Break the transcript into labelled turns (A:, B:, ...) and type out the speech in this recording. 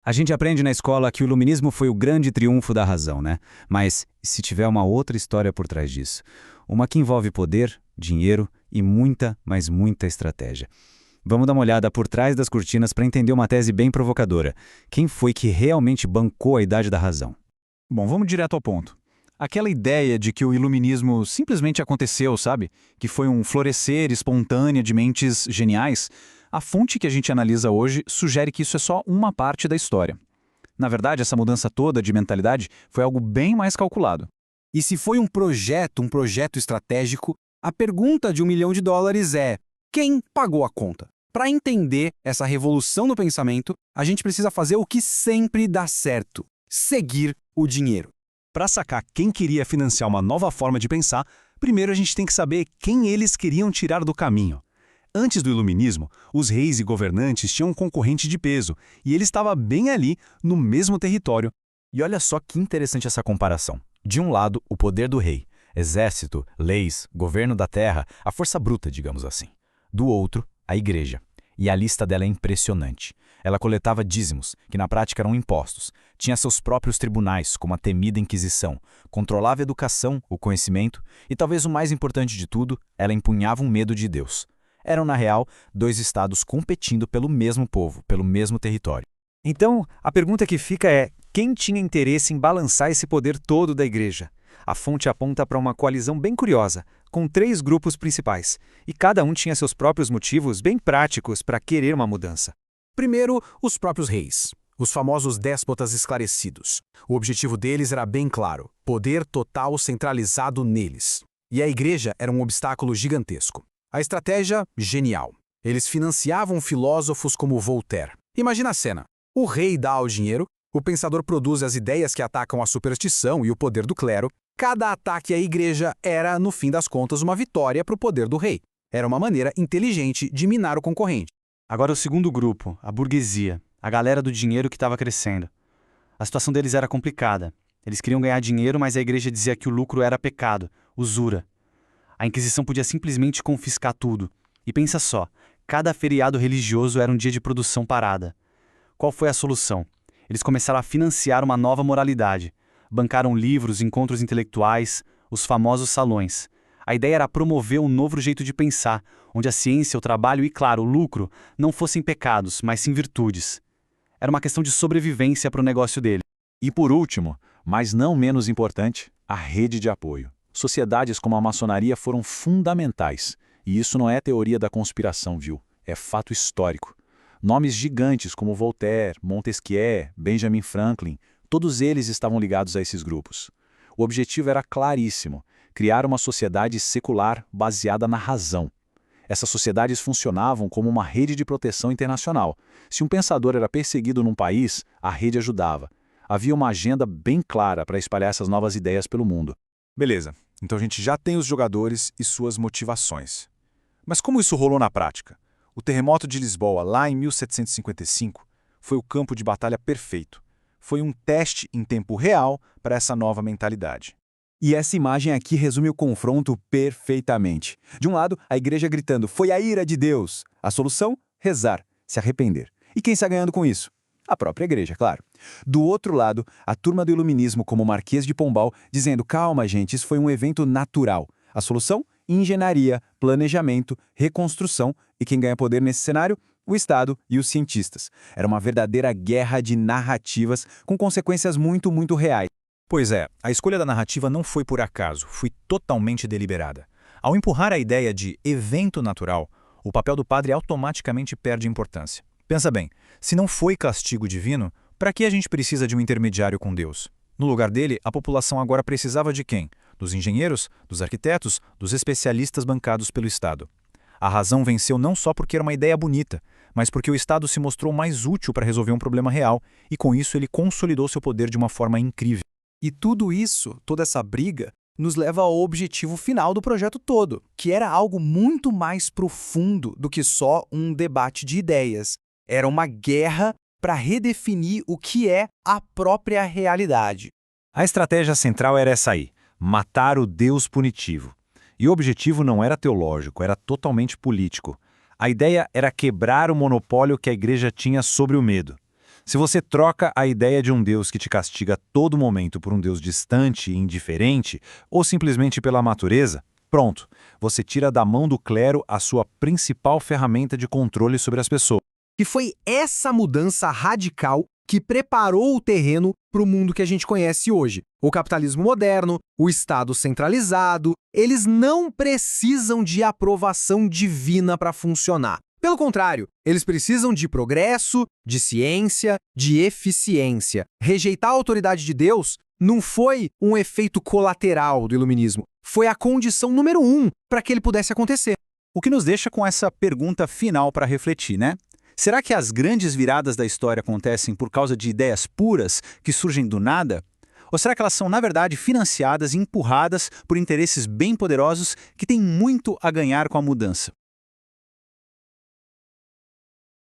A: A gente aprende na escola que o iluminismo foi o grande triunfo da razão, né? Mas e se tiver uma outra história por trás disso? Uma que envolve poder, dinheiro e muita, mas muita estratégia. Vamos dar uma olhada por trás das cortinas para entender uma tese bem provocadora. Quem foi que realmente bancou a Idade da Razão?
B: Bom, vamos direto ao ponto. Aquela ideia de que o iluminismo simplesmente aconteceu, sabe? Que foi um florescer espontâneo de mentes geniais. A fonte que a gente analisa hoje sugere que isso é só uma parte da história. Na verdade, essa mudança toda de mentalidade foi algo bem mais calculado.
C: E se foi um projeto estratégico, a pergunta de $1 milhão é: quem pagou a conta? Para entender essa revolução no pensamento, a gente precisa fazer o que sempre dá certo: seguir o dinheiro.
D: Para sacar quem queria financiar uma nova forma de pensar, primeiro a gente tem que saber quem eles queriam tirar do caminho. Antes do iluminismo, os reis e governantes tinham um concorrente de peso, e ele estava bem ali, no mesmo território.
E: E olha só que interessante essa comparação. De um lado, o poder do rei, exército, leis, governo da terra, a força bruta, digamos assim. Do outro, a igreja. E a lista dela é impressionante. Ela coletava dízimos, que na prática eram impostos, tinha seus próprios tribunais, como a temida Inquisição, controlava a educação, o conhecimento, e talvez o mais importante de tudo, ela empunhava um medo de Deus. Eram, na real, dois estados competindo pelo mesmo povo, pelo mesmo território.
F: Então, a pergunta que fica é: quem tinha interesse em balançar esse poder todo da igreja? A fonte aponta para uma coalizão bem curiosa, com 3 grupos principais, e cada um tinha seus próprios motivos bem práticos para querer uma mudança.
C: Primeiro, os próprios reis, os famosos déspotas esclarecidos. O objetivo deles era bem claro: poder total centralizado neles. E a igreja era um obstáculo gigantesco. A estratégia, genial. Eles financiavam filósofos como Voltaire. Imagina a cena: o rei dá o dinheiro, o pensador produz as ideias que atacam a superstição e o poder do clero. Cada ataque à igreja era, no fim das contas, uma vitória para o poder do rei. Era uma maneira inteligente de minar o concorrente.
B: Agora o segundo grupo, a burguesia, a galera do dinheiro que estava crescendo. A situação deles era complicada. Eles queriam ganhar dinheiro, mas a igreja dizia que o lucro era pecado, usura. A Inquisição podia simplesmente confiscar tudo. E pensa só, cada feriado religioso era um dia de produção parada. Qual foi a solução? Eles começaram a financiar uma nova moralidade. Bancaram livros, encontros intelectuais, os famosos salões. A ideia era promover um novo jeito de pensar, onde a ciência, o trabalho e, claro, o lucro não fossem pecados, mas sim virtudes. Era uma questão de sobrevivência para o negócio dele.
D: E por último, mas não menos importante, a rede de apoio. Sociedades como a maçonaria foram fundamentais. E isso não é teoria da conspiração, viu? É fato histórico. Nomes gigantes como Voltaire, Montesquieu, Benjamin Franklin, todos eles estavam ligados a esses grupos. O objetivo era claríssimo: criar uma sociedade secular baseada na razão. Essas sociedades funcionavam como uma rede de proteção internacional. Se um pensador era perseguido num país, a rede ajudava. Havia uma agenda bem clara para espalhar essas novas ideias pelo mundo.
G: Beleza, então a gente já tem os jogadores e suas motivações. Mas como isso rolou na prática? O terremoto de Lisboa, lá em 1755, foi o campo de batalha perfeito. Foi um teste em tempo real para essa nova mentalidade.
C: E essa imagem aqui resume o confronto perfeitamente. De um lado, a igreja gritando: foi a ira de Deus. A solução? Rezar, se arrepender. E quem está ganhando com isso? A própria igreja, claro. Do outro lado, a turma do iluminismo, como o Marquês de Pombal, dizendo: calma, gente, isso foi um evento natural. A solução? Engenharia, planejamento, reconstrução. E quem ganha poder nesse cenário? O Estado e os cientistas. Era uma verdadeira guerra de narrativas com consequências muito, muito reais.
D: Pois é, a escolha da narrativa não foi por acaso, foi totalmente deliberada. Ao empurrar a ideia de evento natural, o papel do padre automaticamente perde importância. Pensa bem, se não foi castigo divino, para que a gente precisa de um intermediário com Deus? No lugar dele, a população agora precisava de quem? Dos engenheiros, dos arquitetos, dos especialistas bancados pelo Estado. A razão venceu não só porque era uma ideia bonita, mas porque o Estado se mostrou mais útil para resolver um problema real, e com isso ele consolidou seu poder de uma forma incrível.
C: E tudo isso, toda essa briga, nos leva ao objetivo final do projeto todo, que era algo muito mais profundo do que só um debate de ideias. Era uma guerra para redefinir o que é a própria realidade.
D: A estratégia central era essa aí: matar o Deus punitivo. E o objetivo não era teológico, era totalmente político. A ideia era quebrar o monopólio que a igreja tinha sobre o medo.
G: Se você troca a ideia de um Deus que te castiga a todo momento por um Deus distante e indiferente, ou simplesmente pela natureza, pronto, você tira da mão do clero a sua principal ferramenta de controle sobre as pessoas.
C: E foi essa mudança radical que preparou o terreno para o mundo que a gente conhece hoje. O capitalismo moderno, o Estado centralizado, eles não precisam de aprovação divina para funcionar. Pelo contrário, eles precisam de progresso, de ciência, de eficiência. Rejeitar a autoridade de Deus não foi um efeito colateral do iluminismo, foi a condição número 1 para que ele pudesse acontecer.
A: O que nos deixa com essa pergunta final para refletir, né? Será que as grandes viradas da história acontecem por causa de ideias puras que surgem do nada? Ou será que elas são, na verdade, financiadas e empurradas por interesses bem poderosos que têm muito a ganhar com a mudança?